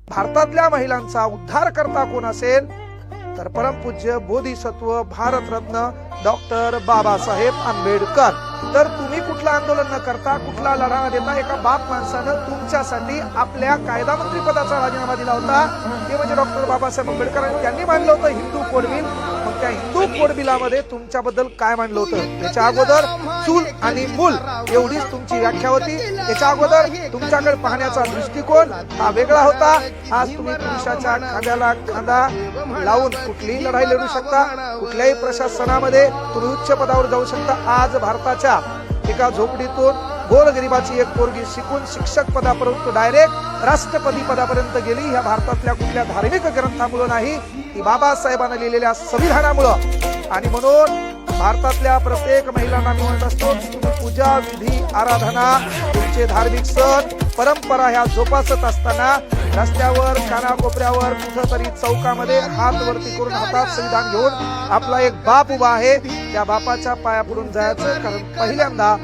भारतातल्या महिलांचा उद्धार करता कोण असेल तर परमपूज्य बोधिसत्व भारतरत्न डॉक्टर बाबासाहेब आंबेडकर। तर तुम्ही कुठलं आंदोलन न करता, कुठला लढा न देता एका बाप माणसानं तुमच्यासाठी आपल्या कायदा मंत्री पदाचा राजीनामा दिला होता, ते म्हणजे डॉक्टर बाबासाहेब आंबेडकर। आणि त्यांनी मांडलं होतं हिंदू कोड बिल। मग त्या हिंदू कोड बिलामध्ये तुमच्याबद्दल काय मांडलं होतं? त्याच्या अगोदर चूल आणि मूल एवढीच तुमची व्याख्या होती। त्याच्या अगोदर तुमच्याकडे पाहण्याचा दृष्टिकोन हा वेगळा होता। आज तुम्ही पुरुषाच्या खांद्याला खांदा लावून कुठलीही लढाई लढू शकता, कुठल्याही प्रशासनामध्ये तुम्ही उच्च पदावर जाऊ शकता। आज भारताच्या एका झोपडीतून गोरगरिबाची एक पोरगी शिकून शिक्षक पदापर्यंत डायरेक्ट राष्ट्रपती पदापर्यंत गेली। ह्या भारतातल्या कुठल्या धार्मिक ग्रंथामुळे नाही, ती बाबासाहेबांनी लिहिलेल्या संविधानामुळे। आणि म्हणून भारतातल्या प्रत्येक महिलांना मी म्हणत असतो, तुम्ही पूजा विधी आराधना तुमचे धार्मिक सण परंपरा ह्या जोपासत असताना रस्त्यावर कानाकोपऱ्यावर कुठंतरी चौकामध्ये हात वरती करून हातात संविधान घेऊन आपला एक बाप उभा आहे, त्या बापाच्या पाया पडून जायचं। कारण पहिल्यांदा